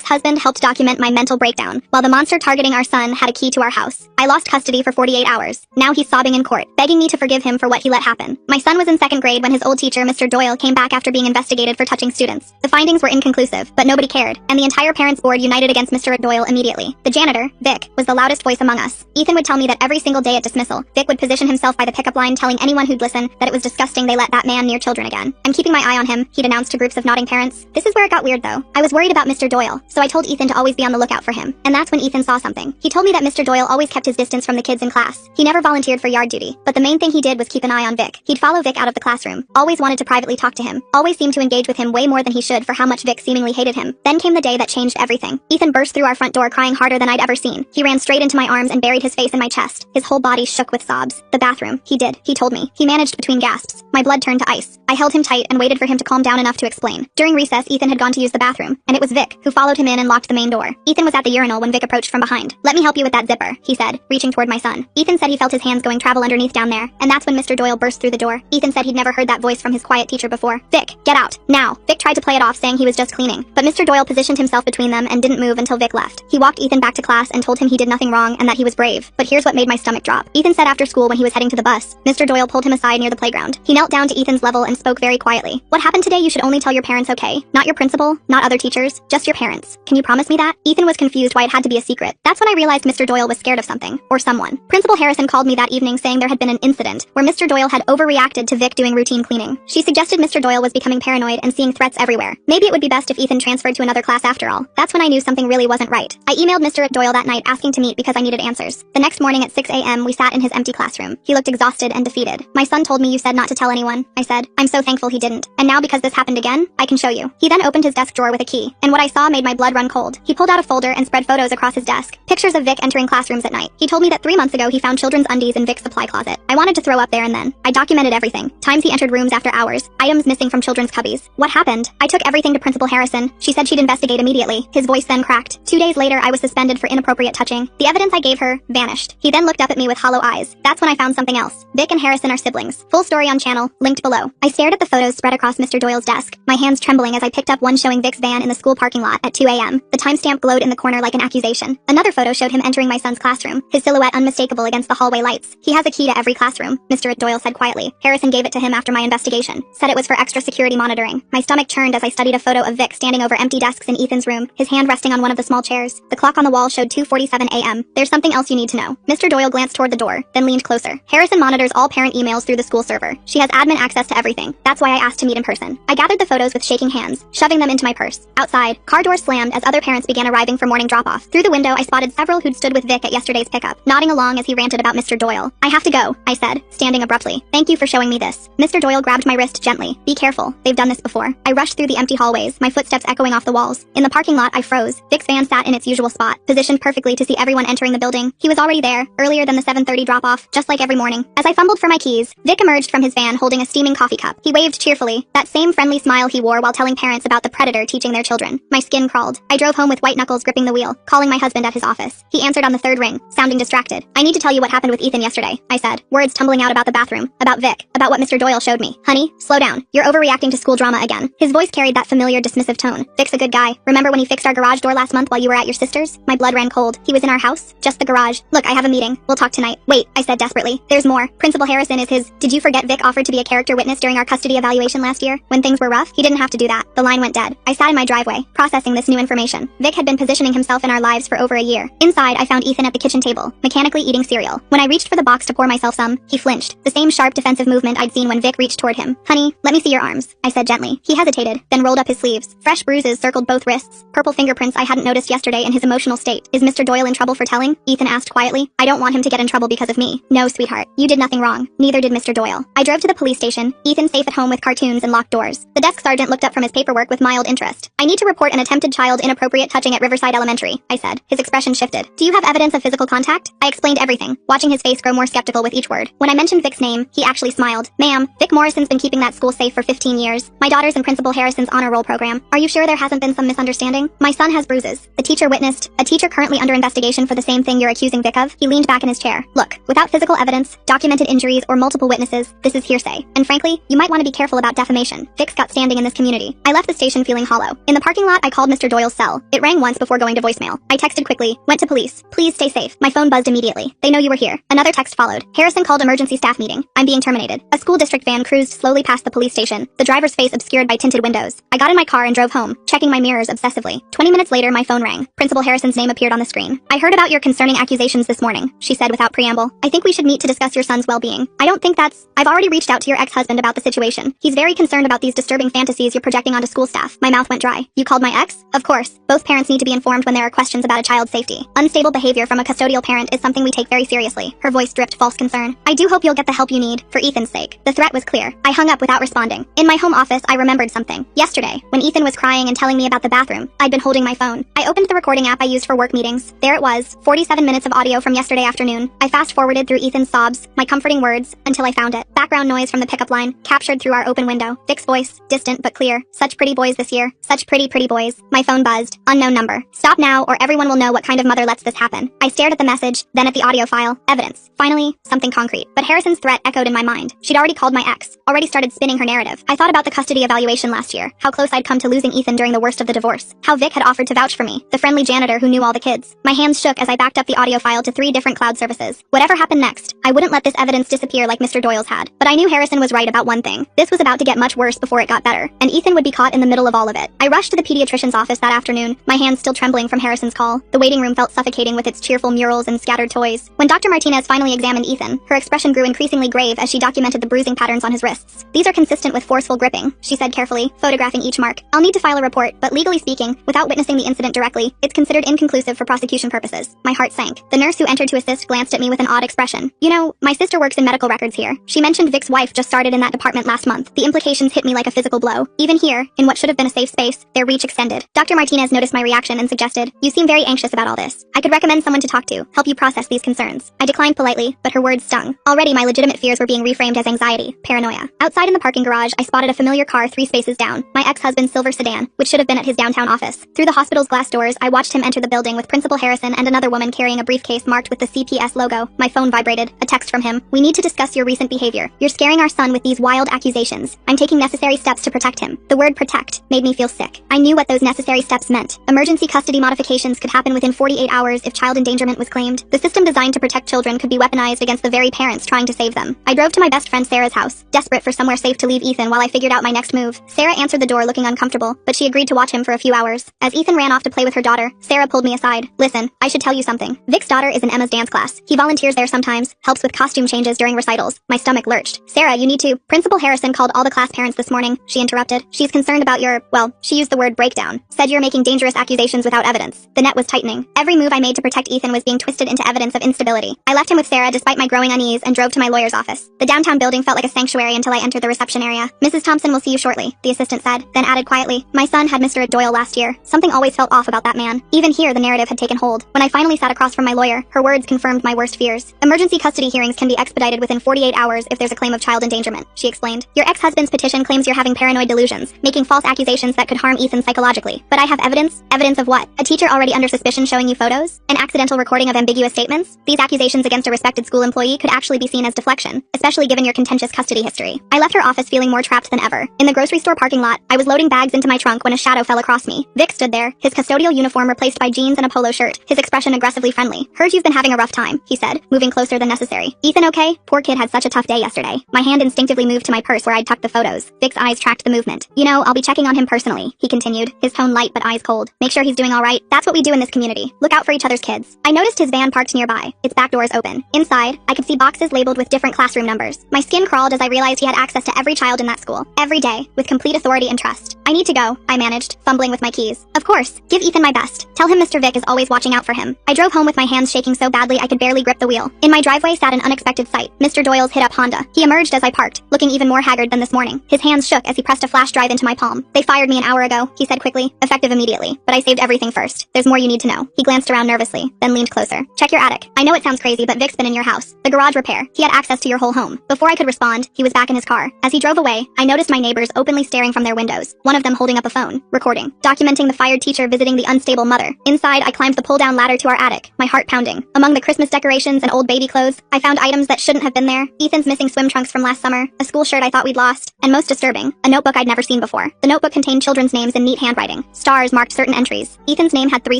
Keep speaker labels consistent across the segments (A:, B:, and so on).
A: ex-husband helped document my mental breakdown, while the monster targeting our son had a key to our house. I lost custody for 48 hours. Now he's sobbing in court, begging me to forgive him for what he let happen. My son was in 2nd grade when his old teacher, Mr. Doyle, came back after being investigated for touching students. The findings were inconclusive, but nobody cared, and the entire parents' board united against Mr. Doyle immediately. The janitor, Vic, was the loudest voice among us. Ethan would tell me that every single day at dismissal, Vic would position himself by the pickup line telling anyone who'd listen that it was disgusting they let that man near children again. I'm keeping my eye on him, he'd announce to groups of nodding parents. This is where it got weird though. I was worried about Mr. Doyle, so I told Ethan to always be on the lookout for him. And that's when Ethan saw something. He told me that Mr. Doyle always kept his distance from the kids in class. He never volunteered for yard duty, but the main thing he did was keep an eye on Vic. He'd follow Vic out of the classroom, always wanted to privately talk to him, always seemed to engage with him way more than he should for how much Vic seemingly hated him. Then came the day that changed everything. Ethan burst through our front door crying harder than I'd ever seen. He ran straight into my arms and buried his face in my chest. His whole body shook with sobs. The bathroom. He told me. He managed between gasps. My blood turned to ice. I held him tight and waited for him to calm down enough to explain. During recess, Ethan had gone to use the bathroom, and it was Vic who followed him in and locked the main door. Ethan was at the urinal when Vic approached from behind. "Let me help you with that zipper," he said, reaching toward my son. Ethan said he felt his hands going travel underneath down there, and that's when Mr. Doyle burst through the door. Ethan said he'd never heard that voice from his quiet teacher before. "Vic, get out, now." Vic tried to play it off saying he was just cleaning, but Mr. Doyle positioned himself between them and didn't move until Vic left. He walked Ethan back to class and told him he did nothing wrong and that he was brave. But here's what made my stomach drop. Ethan said after school when he was heading to the bus, Mr. Doyle pulled him aside near the playground. He knelt down to Ethan's level and spoke very quietly. "What happened today you should only tell your parents, okay? Not your principal, not other teachers, just your parents. Can you promise me that?" Ethan was confused why it had to be a secret. That's when I realized Mr. Doyle was scared of something, or someone. Principal Harrison called me that evening saying there had been an incident where Mr. Doyle had overreacted to Vic doing routine cleaning. She suggested Mr. Doyle was becoming paranoid and seeing threats everywhere. Maybe it would be best if Ethan transferred to another class after all. That's when I knew something really wasn't right. I emailed Mr. Doyle that night asking to meet because I needed answers. The next morning at 6 a.m. we sat in his empty classroom. He looked exhausted and defeated. "My son told me you said not to tell anyone," I said. "I'm so thankful he didn't. And now because this happened again, I can show you." He then opened his desk drawer with a key, and what I saw made my blood run cold. He pulled out a folder and spread photos across his desk. Pictures of Vic entering classrooms at night. He told me that 3 months ago he found children's undies in Vic's supply closet. I wanted to throw up there and then. I documented everything. Times he entered rooms after hours. Items missing from children's cubbies. What happened? I took everything to Principal Harrison. She said she'd investigate immediately. His voice then cracked. 2 days later I was suspended for inappropriate touching. The evidence I gave her vanished. He then looked up at me with hollow eyes. That's when I found something else. Vic and Harrison are siblings. Full story on channel, linked below. I stared at the photos spread across Mr. Doyle's desk, my hands trembling as I picked up one showing Vic's van in the school parking lot at 2 a.m. The timestamp glowed in the corner like an accusation. Another photo showed him entering my son's classroom, his silhouette unmistakable against the hallway lights. "He has a key to every classroom," Mr. Doyle said quietly. "Harrison gave it to him after my investigation. Said it was for extra security monitoring." My stomach churned as I studied a photo of Vic standing over empty desks in Ethan's room, his hand resting on one of the small chairs. The clock on the wall showed 2:47 a.m. "There's something else you need to know." Mr. Doyle glanced toward the door, then leaned closer. "Harrison monitors all parent emails through the school server. She has admin access to everything. That's why I asked to meet in person." I gathered the photos with shaking hands, shoving them into my purse. Outside, car doors slammed as other parents began arriving for morning drop-off. Through the window, I spotted several who'd stood with Vic at yesterday's pickup, nodding along as he ranted about Mr. Doyle. "I have to go," I said, standing abruptly. "Thank you for showing me this." Mr. Doyle grabbed my wrist gently. "Be careful. They've done this before." I rushed through the empty hallways, my footsteps echoing off the walls. In the parking lot, I froze. Vic's van sat in its usual spot, positioned perfectly to see everyone entering the building. He was already there, earlier than the 7:30 drop-off, just like every morning. As I fumbled for my keys, Vic emerged from his van holding a steaming coffee cup. He waved cheerfully, that same friendly smile he wore while telling parents about the predator teaching their children. My skin crawled. I drove home with white knuckles gripping the wheel, calling my husband at his office. He answered on the third ring, sounding distracted. "I need to tell you what happened with Ethan yesterday," I said, words tumbling out about the bathroom, about Vic, about what Mr. Doyle showed me. "Honey, slow down. You're overreacting to school drama again." His voice carried that familiar dismissive tone. "Vic's a good guy. Remember when he fixed our garage door last month while you were at your sister's?" My blood ran cold. "He was in our house? Just the garage? Look, I have a meeting. We'll talk tonight." "Wait," I said desperately. "There's more. Principal Harrison is his—" "Did you forget Vic offered to be a character witness during our custody evaluation last year? When things were rough? He didn't have to do that." The line went dead. I sat in my driveway, processing this new information. Vic had been positioning himself in our lives for over a year. Inside, I found Ethan at the kitchen table, mechanically eating cereal. When I reached for the box to pour myself some, he flinched. The same sharp defensive movement I'd seen when Vic reached toward him. "Honey, let me see your arms," I said gently. He hesitated, then rolled up his sleeves. Fresh bruises circled both wrists, purple fingerprints I hadn't noticed yesterday in his emotional state. "Is Mr. Doyle in trouble for telling?" Ethan asked quietly. "I don't want him to get in trouble because of me." "No, sweetheart. You did nothing wrong. Neither did Mr. Doyle." I drove to the police station, Ethan safe at home with cartoons and locked doors. The desk sergeant looked up from his paperwork with mild interest. "I need to report an attempted child inappropriate touching at Riverside Elementary," I said. His expression shifted. "Do you have evidence of physical contact?" I explained everything, watching his face grow more skeptical with each word. When I mentioned Vic's name, he actually smiled. "Ma'am, Vic Morrison's been keeping that school safe for 15 years. My daughter's in Principal Harrison's honor roll program. Are you sure there hasn't been some misunderstanding? My son has bruises. The teacher witnessed. A teacher currently under investigation for the same thing you're accusing Vic of." He leaned back in his chair. "Look, without physical evidence, documented injuries, or multiple witnesses, this is hearsay. And frankly, you might want to be careful about defamation. Vic's got standing in this community." I left the station feeling hollow. In the parking lot, I called Mr. Doyle's cell. It rang once before going to voicemail. I texted quickly, went to police. Please stay safe. My phone buzzed immediately. They know you were here. Another text followed. Harrison called emergency staff meeting. I'm being terminated. A school district van cruised slowly past the police station, the driver's face obscured by tinted windows. I got in my car and drove home, checking my mirrors obsessively. 20 minutes later, my phone rang. Principal Harrison's name appeared on the screen. I heard about your concerning accusations this morning, she said without preamble. I think we should meet to discuss your son's well-being. I don't think that's... I've already reached out to your ex-husband about the situation. He's very concerned about these disturbing fantasies you're projecting onto school staff. My mouth went dry. You called my ex? Of course. Both parents need to be informed when there are questions about a child's safety. Unstable behavior from a custodial parent is something we take very seriously. Her voice dripped false concern. I do hope you'll get the help you need, for Ethan's sake. The threat was clear. I hung up without responding. In my home office, I remembered something. Yesterday, when Ethan was crying and telling me about the bathroom, I'd been holding my phone. I opened the recording app I used for work meetings. There it was, 47 minutes of audio from yesterday afternoon. I fast-forwarded through Ethan's sobs, my comforting words, until I found it. Background noise from the pickup line, captured through our open window. Vic's voice, distant but clear. Such pretty boys this year. Such pretty boys. My phone buzzed. Unknown number. Stop now, or everyone will know what kind of mother lets this happen. I stared at the message, then at the audio file. Evidence. Finally, something concrete. But Harrison's threat echoed in my mind. She'd already called my ex. Already started spinning her narrative. I thought about the custody evaluation last year. How close I'd come to losing Ethan during the worst of the divorce. How Vic had offered to vouch for me. The friendly janitor who knew all the kids. My hands shook as I backed up the audio file to 3 different cloud services. Whatever happened next, I wouldn't let this evidence disappear like Mr. Doyle's had. But I knew Harrison was right about one thing. This was about to get much worse before it got better, and Ethan would be caught in the middle of all of it. I rushed to the pediatrician's office that afternoon, my hands still trembling from Harrison's call. The waiting room felt suffocating with its cheerful murals and scattered toys. When Dr. Martinez finally examined Ethan, her expression grew increasingly grave as she documented the bruising patterns on his wrists. These are consistent with forceful gripping, she said carefully, photographing each mark. I'll need to file a report, but legally speaking, without witnessing the incident directly, it's considered inconclusive for prosecution purposes. My heart sank. The nurse who entered to assist glanced at me with an odd expression. You know, my sister works in medical records here. She mentioned Vic's wife just started in that department last month. The implications hit me like a physical blow. Even here, in what should have been a safe space, their reach extended. Dr. Martinez noticed my reaction and suggested, you seem very anxious about all this. I could recommend someone to talk to, help you process these concerns. I declined politely, but her words stung. Already my legitimate fears were being reframed as anxiety, paranoia. Outside in the parking garage, I spotted a familiar car 3 spaces down, my ex-husband's silver sedan, which should have been at his downtown office. Through the hospital's glass doors, I watched him enter the building with Principal Harrison and another woman carrying a briefcase marked with the CPS logo. My phone vibrated. A text from him. We need to discuss your recent behavior. You're scaring our son with these wild accusations. I'm taking necessary steps to protect him. The word protect made me feel sick. I knew what those necessary steps meant. Emergency custody modifications could happen within 48 hours if child endangerment was claimed. The system designed to protect children could be weaponized against the very parents trying to save them. I drove to my best friend Sarah's house, desperate for somewhere safe to leave Ethan while I figured out my next move. Sarah answered the door looking uncomfortable, but she agreed to watch him for a few hours. As Ethan ran off to play with her daughter, Sarah pulled me aside. Listen, I should tell you something. Vic's daughter is in Emma's dance class. He volunteers there sometimes, helps with costume changes during recitals. My stomach lurched. Sarah, you need to... Principal Harrison called all the class parents this morning, she interrupted. She's concerned about your... well, she used the word breakdown. Said you're making dangerous accusations without evidence. The net was tightening. Every move I made to protect Ethan was being twisted into evidence of instability. I left him with Sarah despite my growing unease and drove to my lawyer's office. The downtown building felt like a sanctuary until I entered the reception area. Mrs. Thompson will see you shortly, the assistant said, then added quietly, my son had Mr. Doyle last year. Something always felt off about that man. Even here, the narrative had taken hold. When I finally sat across from my lawyer, her words confirmed my worst fears. Emergency custody hearings can be expedited within 48 hours if there's a claim of child endangerment, she explained. Your ex-husband's petition claims you're having paranoid delusions, making false accusations that could harm Ethan psychologically. But I have evidence? Evidence of what? A teacher already under suspicion showing you photos? An accidental recording of ambiguous statements? These accusations against a respected school employee could actually be seen as deflection, especially given your contentious custody history. I left her office feeling more trapped than ever. In the grocery store parking lot, I was loading bags into my trunk when a shadow fell across me. Vic stood there, his custodial uniform replaced by jeans and a polo shirt, his expression aggressively friendly. Heard you've been having a rough time, he said, moving closer than necessary. Ethan okay? Poor kid had such a tough day yesterday. My hand instinctively moved to my purse where I'd tucked the photos. Vic's eyes tracked the movement. You know, I'll be checking on him personally, he continued, his tone light but eyes cold. Make sure he's doing all right. That's what we do in this community. Look out for each other's kids. I noticed his van parked nearby, its back doors open. Inside, I could see boxes labeled with different classroom numbers. My skin crawled as I realized he had access to every child in that school, every day, with complete authority and trust. I need to go, I managed, fumbling with my keys. Of course, give Ethan my best. Tell him Mr. Vic is always watching out for him. I drove home with my hands shaking so badly I could barely grip the wheel. In my driveway sat an unexpected sight, Mr. Doyle's hit-up Honda. He emerged as I parked, looking even more haggard than this morning. His hands shook as he pressed a flash drive into my palm. They fired me an hour ago, he said quickly, effective immediately. But I saved everything first. There's more you need to know. He glanced around nervously, then leaned closer. Check your attic. I know it sounds crazy, but Vic's been in your house. The garage repair. He had access to your whole home. Before I could respond, he was back in his car. As he drove away, I noticed my neighbors openly staring from their windows, one of them holding up a phone, recording, documenting the fired teacher visiting the unstable mother. Inside, I climbed the pull-down ladder to our attic, my heart pounding. Among the Christmas decorations and old baby clothes, I found items that shouldn't have been there. Ethan's missing swim trunks from last summer, a school shirt I thought we'd lost, and most disturbing, a notebook I'd never seen before. The notebook contained children's names in neat handwriting. Stars marked certain entries. Ethan's name had 3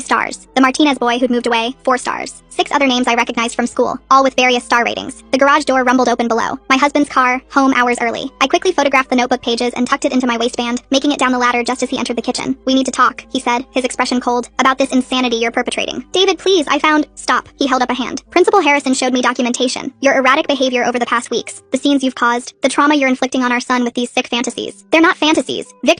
A: stars. The Martinez boy who'd moved away, 4 stars. 6 other names I recognized from school, all with various star ratings. The garage door rumbled open below. My husband's car, home hours early. I quickly photographed the notebook pages and tucked it into my waistband, making it down the ladder just as he entered the kitchen. "We need to talk," he said, his expression cold, "about this insanity you're perpetrating." "David, please, I found—" "Stop." He held up a hand. "Principal Harrison showed me documentation. Your erratic behavior over the past weeks. The scenes you've caused. The trauma you're inflicting on our son with these sick fantasies. They're not fantasies. Vic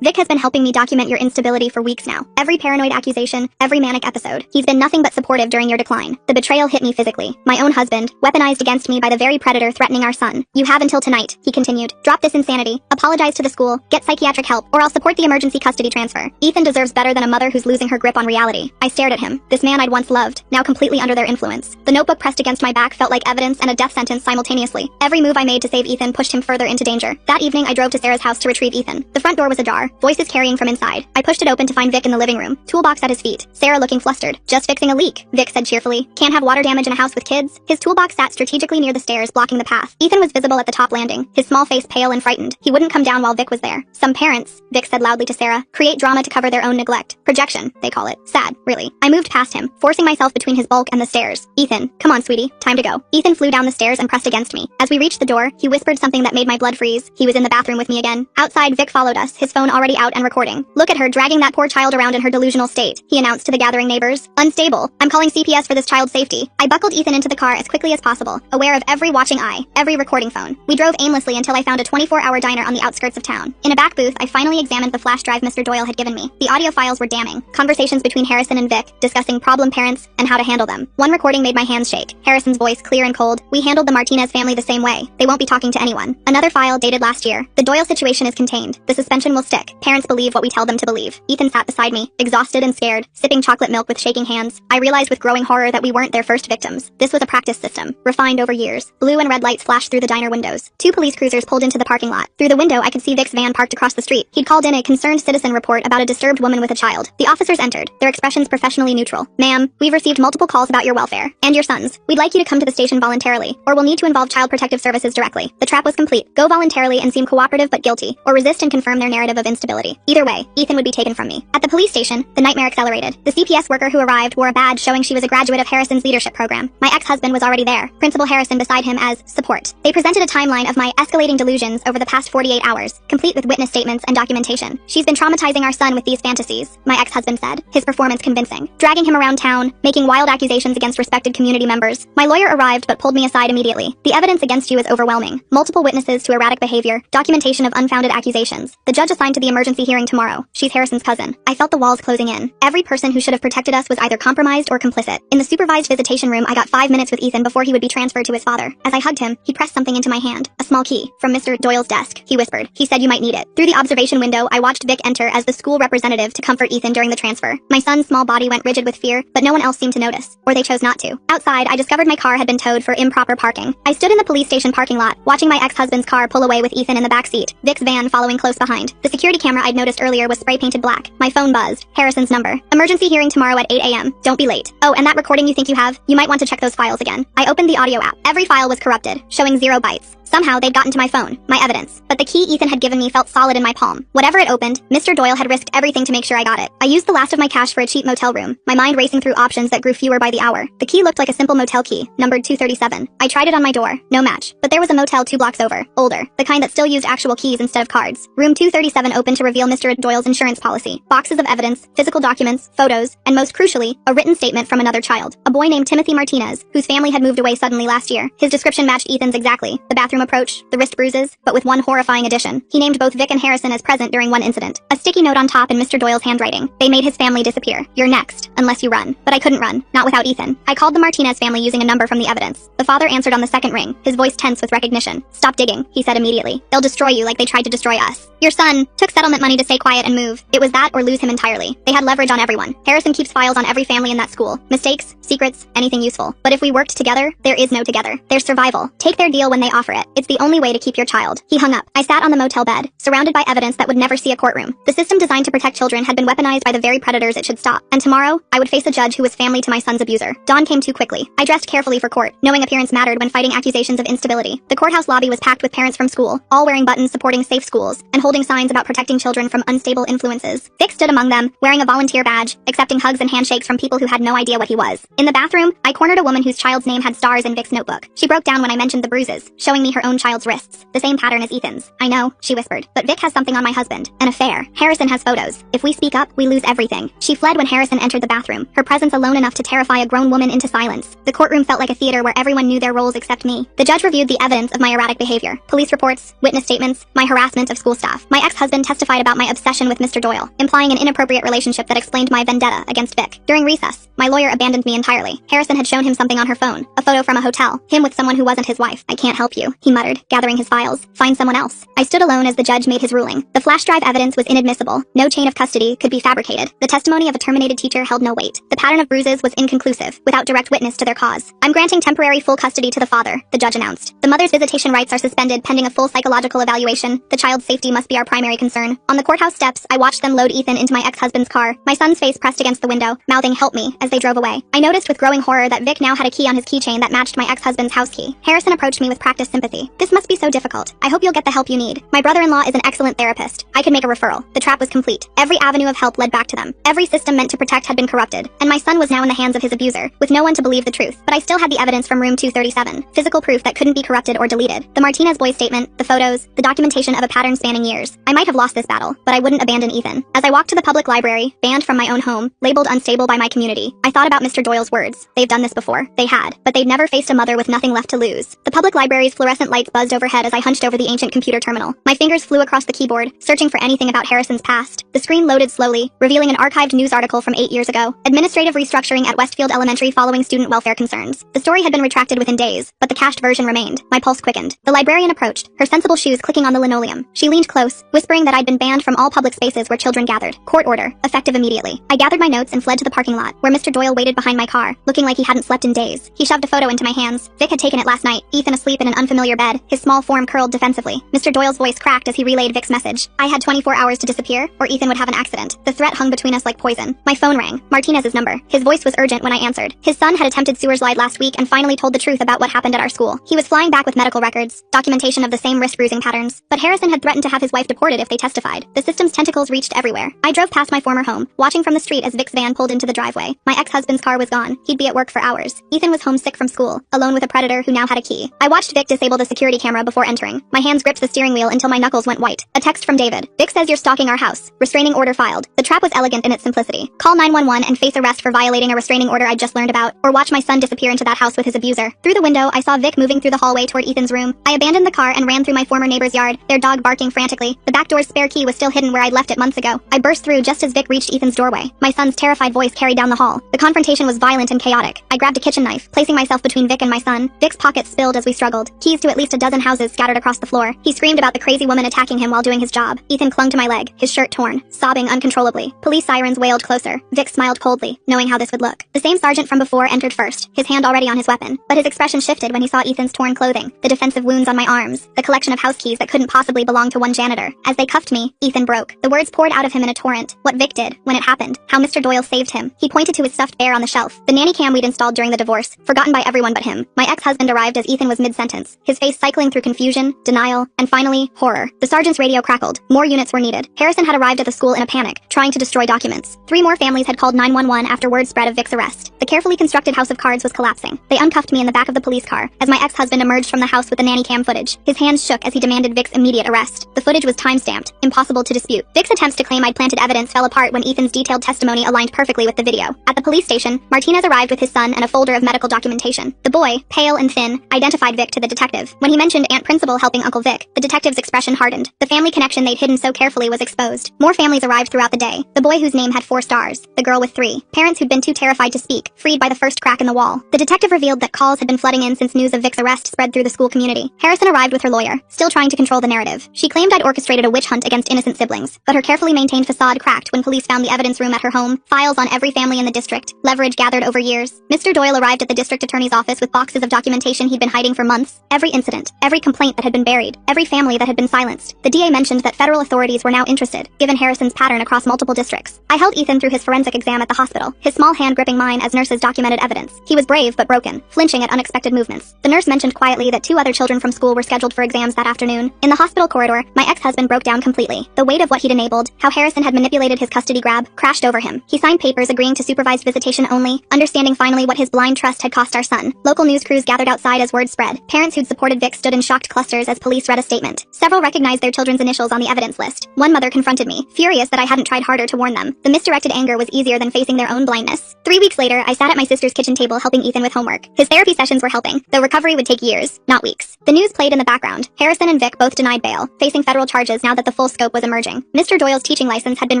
A: has been helping me document your instability for weeks now. Every paranoid accusation, every manic episode. He's been nothing but supportive during your decline. The betrayal hit me physically. My own husband, weaponized against me by the very predator threatening our son. You have until tonight," he continued. "Drop this insanity, apologize to the school, get psychiatric help, or I'll support the emergency custody transfer. Ethan deserves better than a mother who's losing her grip on reality." I stared at him, this man I'd once loved, now completely under their influence. The notebook pressed against my back felt like evidence and a death sentence simultaneously. Every move I made to save Ethan pushed him further into danger. That evening I drove to Sarah's house to retrieve Ethan. The front door was ajar, voices carrying from inside. I pushed it open to find Vic in the living room, toolbox at his feet. Sarah looking flustered. "Just fixing a leak," Vic said cheerfully. "Can't have water damage in a house with kids." His toolbox sat strategically near the stairs, blocking the path. Ethan was visible at the top landing, his small face pale and frightened. He wouldn't come down while Vic was there. "Some parents," Vic said loudly to Sarah, "create drama to cover their own neglect. Projection, they call it. Sad, really." I moved past him, forcing myself between his bulk and the stairs. "Ethan, come on, sweetie. Time to go." Ethan flew down the stairs and pressed against me. As we reached the door, he whispered something that made my blood freeze. He was in the bathroom with me again. Outside, Vic followed us, his phone already out and recording. "Look at her dragging that poor child around in her delusional state," he announced to the gathering neighbors. "Unstable. I'm calling CPS for this child's safety." I buckled Ethan into the car as quickly as possible, aware of every watching eye, every recording phone. We drove aimlessly until I found a 24-hour diner on the outskirts of town. In a back booth, I finally examined the flash drive Mr. Doyle had given me. The audio files were damning. Conversations between Harrison and Vic, discussing problem parents and how to handle them. One recording made my hands shake. Harrison's voice clear and cold. "We handled the Martinez family the same way. They won't be talking to anyone." Another file dated last year. "The Doyle situation is contained. The suspension will stick. Parents believe what we tell them to believe." Ethan sat beside me, exhausted and scared, sipping chocolate milk with shaking hands. I realized with growing horror that we weren't their first victims. This was a practice system, refined over years. Blue and red lights flashed through the diner windows. 2 police cruisers pulled into the parking lot. Through the window, I could see Vic's van parked across the street. He'd called in a concerned citizen report about a disturbed woman with a child. The officers entered, their expressions professionally neutral. "Ma'am, we've received multiple calls about your welfare and your son's. We'd like you to come to the station voluntarily, or we'll need to involve Child Protective Services directly." The trap was complete. Go voluntarily and seem cooperative but guilty, or resist and confirm their narrative of instability. Either way, Ethan would be taken from me. At the police station, the nightmare accelerated. The CPS worker who arrived wore a badge showing she was a graduate of Harrison's leadership program. My ex-husband was already there, Principal Harrison beside him as support. They presented a timeline of my escalating delusions over the past 48 hours, complete with witness statements and documentation. "She's been traumatizing our son with these fantasies," my ex-husband said, his performance convincing. "Dragging him around town, making wild accusations against respected community members." My lawyer arrived but pulled me aside immediately. "The evidence against you is overwhelming. Multiple witnesses to erratic behavior, documentation of unfounded accusations. The judge assigned to the emergency hearing tomorrow. She's Harrison's cousin." I felt the walls closing in. Every person who should have protected us was either compromised or complicit. In the supervised visitation room, I got 5 minutes with Ethan before he would be transferred to his father. As I hugged him, he pressed something into my hand. "A small key. From Mr. Doyle's desk," he whispered. "He said you might need it." Through the observation window, I watched Vic enter as the school representative to comfort Ethan during the transfer. My son's small body went rigid with fear, but no one else seemed to notice. Or they chose not to. Outside, I discovered my car had been towed for improper parking. I stood in the police station parking lot, watching my ex-husband's car pull away with Ethan in the back seat, Vic's van following close behind. The security camera I'd noticed earlier was spray-painted black. My phone buzzed. Harrison's number. "Emergency hearing tomorrow at 8 a.m. Don't be late. Oh, and that recording you think you have? You might want to check those files again." I opened the audio app. Every file was corrupted, showing 0 bytes. Somehow, they'd gotten to my phone, my evidence. But the key Ethan had given me felt solid in my palm. Whatever it opened, Mr. Doyle had risked everything to make sure I got it. I used the last of my cash for a cheap motel room, my mind racing through options that grew fewer by the hour. The key looked like a simple motel key, numbered 237. I tried it on my door. No match. But there was a motel 2 blocks over, older, the kind that still used actual keys instead of cards. Room 237 opened to reveal Mr. Doyle's insurance policy, boxes of evidence, physical documents, photos, and most crucially, a written statement from another child. A boy named Timothy Martinez, whose family had moved away suddenly last year. His description matched Ethan's exactly. The bathroom approach, the wrist bruises, but with one horrifying addition. He named both Vic and Harrison as present during one incident. A sticky note on top in Mr. Doyle's handwriting. "They made his family disappear. You're next, unless you run." But I couldn't run, not without Ethan. I called the Martinez family using a number from the evidence. The father answered on the second ring, his voice tense with recognition. "Stop digging," he said immediately. "They'll destroy you like they tried to destroy us. Your son took settlement money to stay quiet and move. It was that or lose him entirely. They had leverage on everyone. Harrison keeps files on every family in that school. Mistakes, secrets, anything useful. But if we worked together, there is no together. There's survival. Take their deal when they offer it. It's the only way to keep your child." He hung up. I sat on the motel bed, surrounded by evidence that would never see a courtroom. The system designed to protect children had been weaponized by the very predators it should stop. And tomorrow, I would face a judge who was family to my son's abuser. Dawn came too quickly. I dressed carefully for court, knowing appearance mattered when fighting accusations of instability. The courthouse lobby was packed with parents from school, all wearing buttons supporting safe schools, and holding holding signs about protecting children from unstable influences. Vic stood among them, wearing a volunteer badge, accepting hugs and handshakes from people who had no idea what he was. In the bathroom, I cornered a woman whose child's name had stars in Vic's notebook. She broke down when I mentioned the bruises, showing me her own child's wrists. The same pattern as Ethan's. I know, she whispered, but Vic has something on my husband. An affair. Harrison has photos. If we speak up, we lose everything. She fled when Harrison entered the bathroom, her presence alone enough to terrify a grown woman into silence. The courtroom felt like a theater where everyone knew their roles except me. The judge reviewed the evidence of my erratic behavior. Police reports, witness statements, my harassment of school staff. My ex-husband testified about my obsession with Mr. Doyle, implying an inappropriate relationship that explained my vendetta against Vic. During recess, my lawyer abandoned me entirely. Harrison had shown him something on her phone, a photo from a hotel, him with someone who wasn't his wife. I can't help you, he muttered, gathering his files. Find someone else. I stood alone as the judge made his ruling. The flash drive evidence was inadmissible. No chain of custody could be fabricated. The testimony of a terminated teacher held no weight. The pattern of bruises was inconclusive, without direct witness to their cause. I'm granting temporary full custody to the father, the judge announced. The mother's visitation rights are suspended pending a full psychological evaluation. The child's safety must be our primary concern. On the courthouse steps, I watched them load Ethan into my ex-husband's car, my son's face pressed against the window, mouthing "help me" as they drove away. I noticed with growing horror that Vic now had a key on his keychain that matched my ex-husband's house key. Harrison approached me with practiced sympathy. This must be so difficult. I hope you'll get the help you need. My brother-in-law is an excellent therapist. I could make a referral. The trap was complete. Every avenue of help led back to them. Every system meant to protect had been corrupted, and my son was now in the hands of his abuser, with no one to believe the truth. But I still had the evidence from room 237, physical proof that couldn't be corrupted or deleted. The Martinez boy statement, the photos, the documentation of a pattern spanning years. I might have lost this battle, but I wouldn't abandon Ethan. As I walked to the public library, banned from my own home, labeled unstable by my community, I thought about Mr. Doyle's words. They've done this before. They had, but they'd never faced a mother with nothing left to lose. The public library's fluorescent lights buzzed overhead as I hunched over the ancient computer terminal. My fingers flew across the keyboard, searching for anything about Harrison's past. The screen loaded slowly, revealing an archived news article from 8 years ago. Administrative restructuring at Westfield Elementary following student welfare concerns. The story had been retracted within days, but the cached version remained. My pulse quickened. The librarian approached, her sensible shoes clicking on the linoleum. She leaned close, whispering that I'd been banned from all public spaces where children gathered. Court order, effective immediately. I gathered my notes and fled to the parking lot, where Mr. Doyle waited behind my car, looking like he hadn't slept in days. He shoved a photo into my hands. Vic had taken it last night, Ethan asleep in an unfamiliar bed, his small form curled defensively. Mr. Doyle's voice cracked as he relayed Vic's message. I had 24 hours to disappear, or Ethan would have an accident. The threat hung between us like poison. My phone rang. Martinez's number. His voice was urgent when I answered. His son had attempted sewer slide last week and finally told the truth about what happened at our school. He was flying back with medical records, documentation of the same wrist bruising patterns, but Harrison had threatened to have his wife deported if they testified. The system's tentacles reached everywhere. I drove past my former home, watching from the street as Vic's van pulled into the driveway. My ex-husband's car was gone. He'd be at work for hours. Ethan was homesick from school, alone with a predator who now had a key. I watched Vic disable the security camera before entering. My hands gripped the steering wheel until my knuckles went white. A text from David. Vic says you're stalking our house. Restraining order filed. The trap was elegant in its simplicity. Call 911 and face arrest for violating a restraining order I'd just learned about, or watch my son disappear into that house with his abuser. Through the window, I saw Vic moving through the hallway toward Ethan's room. I abandoned the car and ran through my former neighbor's yard, their dog barking frantically. The back door's spare key was still hidden where I'd left it months ago. I burst through just as Vic reached Ethan's doorway. My son's terrified voice carried down the hall. The confrontation was violent and chaotic. I grabbed a kitchen knife, placing myself between Vic and my son. Vic's pockets spilled as we struggled. Keys to at least a dozen houses scattered across the floor. He screamed about the crazy woman attacking him while doing his job. Ethan clung to my leg, his shirt torn, sobbing uncontrollably. Police sirens wailed closer. Vic smiled coldly, knowing how this would look. The same sergeant from before entered first, his hand already on his weapon, but his expression shifted when he saw Ethan's torn clothing, the defensive wounds on my arms, the collection of house keys that couldn't possibly belong to one janitor. As they cuffed me, Ethan broke. The words poured out of him in a torrent. What Vic did, when it happened, how Mr. Doyle saved him. He pointed to his stuffed bear on the shelf, the nanny cam we'd installed during the divorce, forgotten by everyone but him. My ex-husband arrived as Ethan was mid-sentence, his face cycling through confusion, denial, and finally, horror. The sergeant's radio crackled. More units were needed. Harrison had arrived at the school in a panic, trying to destroy documents. 3 more families had called 911 after word spread of Vic's arrest. The carefully constructed house of cards was collapsing. They uncuffed me in the back of the police car as my ex-husband emerged from the house with the nanny cam footage. His hands shook as he demanded Vic's immediate arrest. The footage was time-stamped, impossible to dispute. Vic's attempts to claim I'd planted evidence fell apart when Ethan's detailed testimony aligned perfectly with the video. At the police station, Martinez arrived with his son and a folder of medical documentation. The boy, pale and thin, identified Vic to the detective. When he mentioned Aunt Principal helping Uncle Vic, the detective's expression hardened. The family connection they'd hidden so carefully was exposed. More families arrived throughout the day. The boy whose name had 4 stars, the girl with 3. Parents who'd been too terrified to speak, freed by the first crack in the wall. The detective revealed that calls had been flooding in since news of Vic's arrest spread through the school community. Harrison arrived with her lawyer, still trying to control the narrative. She claimed I'd orchestrated a witch hunt against innocent siblings, but her carefully maintained facade cracked when police found the evidence room at her home, files on every family in the district, leverage gathered over years. Mr. Doyle arrived at the district attorney's office with boxes of documentation he'd been hiding for months. Every incident, every complaint that had been buried, every family that had been silenced. The DA mentioned that federal authorities were now interested, given Harrison's pattern across multiple districts. I held Ethan through his forensic exam at the hospital, his small hand gripping mine as nurses documented evidence. He was brave but broken, flinching at unexpected movements. The nurse mentioned quietly that 2 other children from school were scheduled for exams that afternoon. In the hospital corridor, my ex-husband broke down completely. The weight of what he'd enabled, how Harrison had manipulated his custody grab, crashed over him. He signed papers agreeing to supervised visitation only, understanding finally what his blind trust had cost our son. Local news crews gathered outside as word spread. Parents who'd supported Vic stood in shocked clusters as police read a statement. Several recognized their children's initials on the evidence list. One mother confronted me, furious that I hadn't tried harder to warn them. The misdirected anger was easier than facing their own blindness. 3 weeks later, I sat at my sister's kitchen table helping Ethan with homework. His therapy sessions were helping, though recovery would take years, not weeks. The news played in the background. Harrison and Vic both denied bail, facing federal charges now that the full scope was emerging. Mr. Doyle's teaching license had been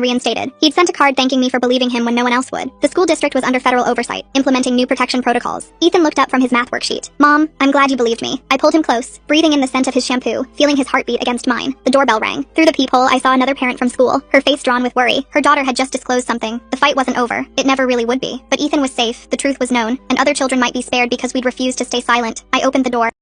A: reinstated. He'd sent a card thanking me for believing him when no one else would. The school district was under federal oversight, implementing new protection protocols. Ethan looked up from his math worksheet. Mom, I'm glad you believed me. I pulled him close, breathing in the scent of his shampoo, feeling his heartbeat against mine. The doorbell rang. Through the peephole, I saw another parent from school, her face drawn with worry. Her daughter had just disclosed something. The fight wasn't over. It never really would be. But Ethan was safe, the truth was known, and other children might be spared because we'd refused to stay silent. I opened the door.